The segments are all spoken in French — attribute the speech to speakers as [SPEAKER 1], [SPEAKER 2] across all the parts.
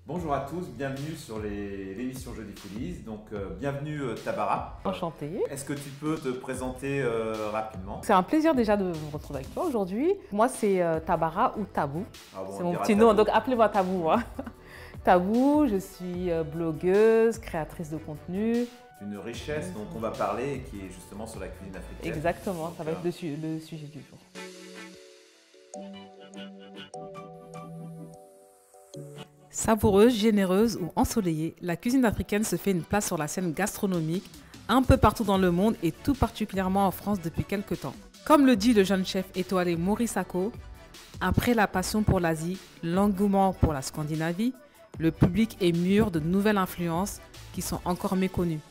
[SPEAKER 1] Bonjour à tous, bienvenue sur l'émission Jeudi Feliz. Donc, bienvenue Tabara.
[SPEAKER 2] Enchantée.
[SPEAKER 1] Est-ce que tu peux te présenter rapidement?
[SPEAKER 2] C'est un plaisir déjà de vous retrouver avec toi aujourd'hui. Moi, c'est Tabara ou Tabou.
[SPEAKER 1] Ah bon,
[SPEAKER 2] C'est
[SPEAKER 1] on
[SPEAKER 2] mon
[SPEAKER 1] dira
[SPEAKER 2] petit
[SPEAKER 1] Tabou.
[SPEAKER 2] nom, donc appelez-moi Tabou. Hein. Tabou, je suis blogueuse, créatrice de contenu.
[SPEAKER 1] Une richesse dont on va parler et qui est justement sur la cuisine africaine.
[SPEAKER 2] Exactement,
[SPEAKER 1] Donc,
[SPEAKER 2] ça va être le sujet du jour. Savoureuse, généreuse ou ensoleillée, la cuisine africaine se fait une place sur la scène gastronomique un peu partout dans le monde et tout particulièrement en France depuis quelques temps. Comme le dit le jeune chef étoilé Maurice Sacco, après la passion pour l'Asie, l'engouement pour la Scandinavie, le public est mûr de nouvelles influences qui sont encore méconnues.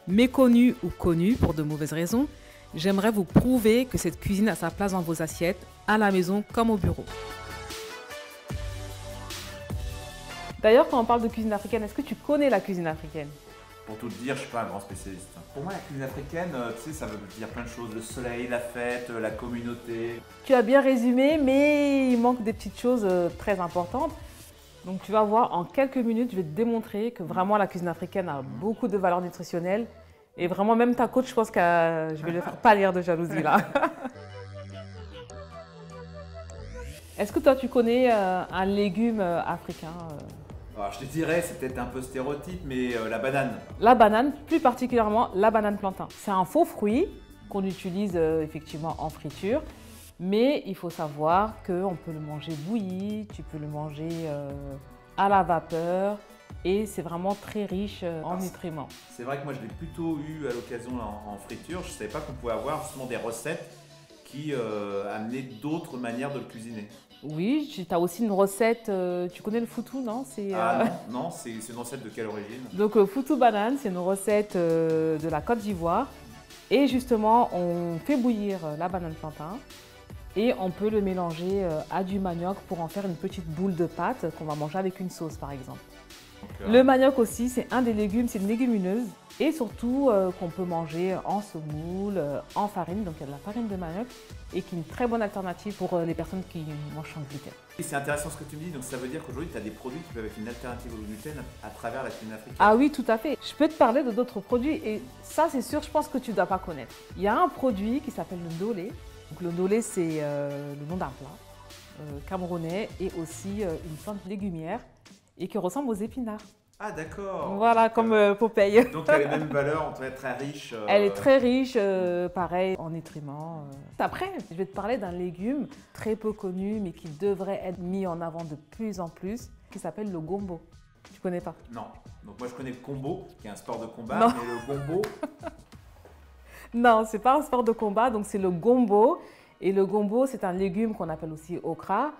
[SPEAKER 2] Méconnues ou connues pour de mauvaises raisons, j'aimerais vous prouver que cette cuisine a sa place dans vos assiettes, à la maison comme au bureau. D'ailleurs, quand on parle de cuisine africaine, est-ce que tu connais la cuisine africaine?
[SPEAKER 1] Pour tout te dire, je ne suis pas un grand spécialiste. Pour moi, la cuisine africaine, tu sais, ça veut dire plein de choses. Le soleil, la fête, la communauté.
[SPEAKER 2] Tu as bien résumé, mais il manque des petites choses très importantes. Donc tu vas voir, en quelques minutes, je vais te démontrer que vraiment la cuisine africaine a beaucoup de valeurs nutritionnelles. Et vraiment, même ta coach, je pense que je vais le faire pâlir de jalousie là. Est-ce que toi, tu connais un légume africain
[SPEAKER 1] Alors, je te dirais, c'est peut-être un peu stéréotype, mais la banane.
[SPEAKER 2] La banane, plus particulièrement la banane plantain. C'est un faux fruit qu'on utilise effectivement en friture, mais il faut savoir qu'on peut le manger bouilli, tu peux le manger à la vapeur et c'est vraiment très riche en nutriments.
[SPEAKER 1] C'est vrai que moi, je l'ai plutôt eu à l'occasion en friture. Je ne savais pas qu'on pouvait avoir justement des recettes qui amenaient d'autres manières de le cuisiner.
[SPEAKER 2] Oui, tu as aussi une recette, tu connais le foutou, non?
[SPEAKER 1] Non, c'est une recette de quelle origine?
[SPEAKER 2] Donc foutou banane, c'est une recette de la Côte d'Ivoire. Et justement, on fait bouillir la banane plantain et on peut le mélanger à du manioc pour en faire une petite boule de pâte qu'on va manger avec une sauce par exemple. Le manioc aussi, c'est un des légumes, c'est une légumineuse et surtout qu'on peut manger en semoule, en farine, donc il y a de la farine de manioc et qui est une très bonne alternative pour les personnes qui mangent sans gluten.
[SPEAKER 1] C'est intéressant ce que tu me dis, donc ça veut dire qu'aujourd'hui tu as des produits qui peuvent être une alternative au gluten à travers la cuisine africaine.
[SPEAKER 2] Ah oui, tout à fait. Je peux te parler de d'autres produits et ça c'est sûr, je pense que tu ne dois pas connaître. Il y a un produit qui s'appelle le ndolé. Donc le ndolé c'est le nom d'un plat camerounais et aussi une plante légumière et qui ressemble aux épinards.
[SPEAKER 1] Ah d'accord.
[SPEAKER 2] Voilà, comme Popeye.
[SPEAKER 1] Donc elle a les mêmes valeurs, on peut être très riche.
[SPEAKER 2] Elle est très riche, pareil, en nutriments. Après, je vais te parler d'un légume très peu connu, mais qui devrait être mis en avant de plus en plus, qui s'appelle le gombo. Tu connais pas?
[SPEAKER 1] Non. Donc moi je connais le combo, qui est un sport de combat,
[SPEAKER 2] Non.
[SPEAKER 1] mais le gombo...
[SPEAKER 2] Non, c'est pas un sport de combat, donc c'est le gombo. Et le gombo, c'est un légume qu'on appelle aussi okra.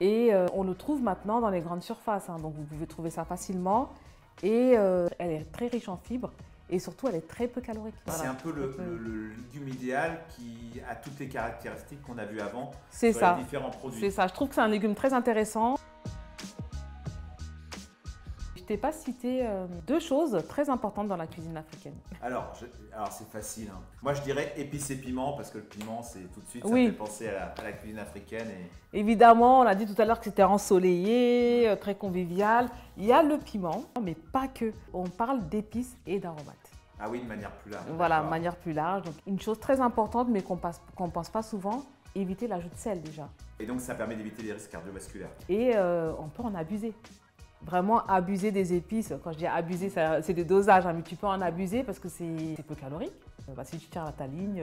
[SPEAKER 2] Et on le trouve maintenant dans les grandes surfaces, hein, donc vous pouvez trouver ça facilement. Et elle est très riche en fibres et surtout elle est très peu calorique.
[SPEAKER 1] C'est
[SPEAKER 2] Voilà.
[SPEAKER 1] un peu le légume idéal qui a toutes les caractéristiques qu'on a vues avant
[SPEAKER 2] C'est
[SPEAKER 1] sur
[SPEAKER 2] ça.
[SPEAKER 1] les différents produits.
[SPEAKER 2] C'est ça, je trouve que c'est un légume très intéressant. Je t'ai pas cité deux choses très importantes dans la cuisine africaine.
[SPEAKER 1] Alors c'est facile. Hein. Moi je dirais épices et piments parce que le piment c'est tout de suite, ça
[SPEAKER 2] Oui.
[SPEAKER 1] fait penser à la cuisine africaine. Et...
[SPEAKER 2] Évidemment, on a dit tout à l'heure que c'était ensoleillé, très convivial. Il y a le piment, mais pas que. On parle d'épices et d'aromates.
[SPEAKER 1] Ah oui, de manière plus large.
[SPEAKER 2] Voilà, de manière plus large. Donc, une chose très importante, mais qu'on pense pas souvent, éviter l'ajout de sel déjà.
[SPEAKER 1] Et donc ça permet d'éviter les risques cardiovasculaires.
[SPEAKER 2] Et on peut en abuser. Vraiment abuser des épices. Quand je dis abuser, c'est des dosages, hein, mais tu peux en abuser parce que c'est peu calorique. Si tu tiens à ta ligne,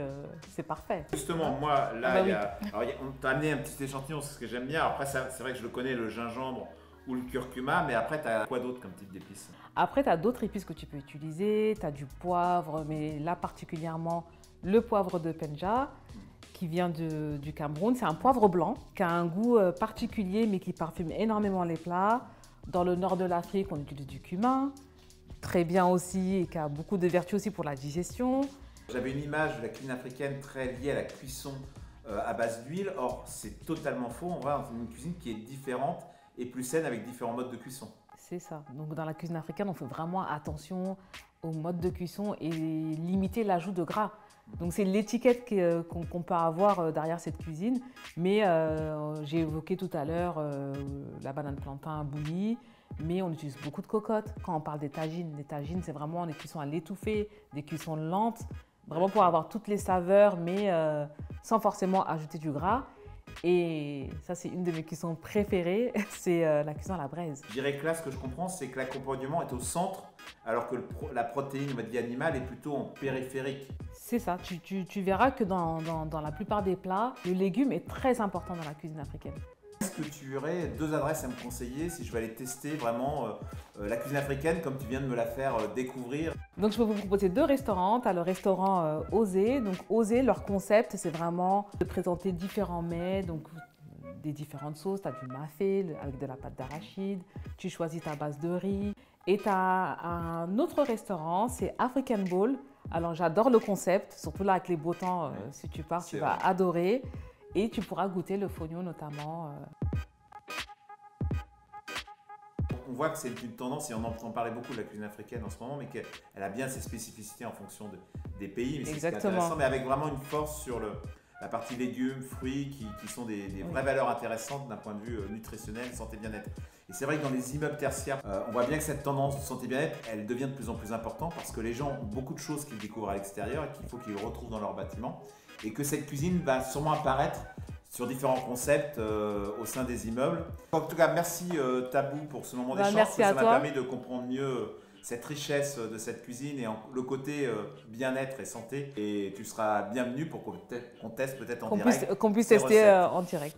[SPEAKER 2] c'est parfait.
[SPEAKER 1] Justement, moi, là,
[SPEAKER 2] Ah bah
[SPEAKER 1] on t'a amené un petit échantillon, c'est ce que j'aime bien. Après, c'est vrai que je le connais, le gingembre ou le curcuma, mais après, tu as quoi d'autre comme type d'épices?
[SPEAKER 2] Après, tu as d'autres épices que tu peux utiliser. Tu as du poivre, mais là particulièrement le poivre de Penja qui vient du Cameroun. C'est un poivre blanc qui a un goût particulier, mais qui parfume énormément les plats. Dans le nord de l'Afrique, on utilise du cumin, très bien aussi, et qui a beaucoup de vertus aussi pour la digestion.
[SPEAKER 1] J'avais une image de la cuisine africaine très liée à la cuisson à base d'huile. Or, c'est totalement faux. On va dans une cuisine qui est différente et plus saine avec différents modes de cuisson.
[SPEAKER 2] C'est ça. Donc dans la cuisine africaine, on fait vraiment attention au mode de cuisson et limiter l'ajout de gras. Donc c'est l'étiquette qu'on peut avoir derrière cette cuisine. Mais j'ai évoqué tout à l'heure la banane plantain bouillie. mais on utilise beaucoup de cocottes. Quand on parle des tagines, c'est vraiment des cuissons à l'étouffée, des cuissons lentes, vraiment pour avoir toutes les saveurs, mais sans forcément ajouter du gras. Et ça, c'est une de mes cuissons préférées, c'est la cuisson à la braise.
[SPEAKER 1] Je dirais que là, ce que je comprends, c'est que l'accompagnement est au centre, alors que la protéine, on va dire, animale est plutôt en périphérique.
[SPEAKER 2] C'est ça, tu verras que dans la plupart des plats, le légume est très important dans la cuisine africaine.
[SPEAKER 1] Est-ce que tu aurais 2 adresses à me conseiller si je vais aller tester vraiment la cuisine africaine comme tu viens de me la faire découvrir?
[SPEAKER 2] Donc je peux vous proposer 2 restaurants. Tu as le restaurant Osé. Donc Osé, leur concept, c'est vraiment de présenter différents mets, donc des différentes sauces. Tu as du mafé avec de la pâte d'arachide, tu choisis ta base de riz. Et tu as un autre restaurant, c'est African Bowl. Alors j'adore le concept, surtout là avec les beaux temps, si tu pars, tu vas adorer. Et tu pourras goûter le fognon notamment.
[SPEAKER 1] On voit que c'est une tendance, et on en parlait beaucoup de la cuisine africaine en ce moment, mais qu'elle a bien ses spécificités en fonction des pays. Mais c'est intéressant, mais avec vraiment une force sur la partie légumes, fruits, qui sont des vraies valeurs intéressantes d'un point de vue nutritionnel, santé, bien-être. Et c'est vrai que dans les immeubles tertiaires, on voit bien que cette tendance santé bien-être, elle devient de plus en plus importante parce que les gens ont beaucoup de choses qu'ils découvrent à l'extérieur et qu'il faut qu'ils retrouvent dans leur bâtiment. Et que cette cuisine va sûrement apparaître sur différents concepts au sein des immeubles. En tout cas, merci Tabou pour ce moment d'échange.
[SPEAKER 2] Merci à toi.
[SPEAKER 1] Ça m'a permis de comprendre mieux cette richesse de cette cuisine et le côté bien-être et santé. Et tu seras bienvenu pour qu'on teste peut-être en direct.
[SPEAKER 2] Qu'on puisse tester en direct.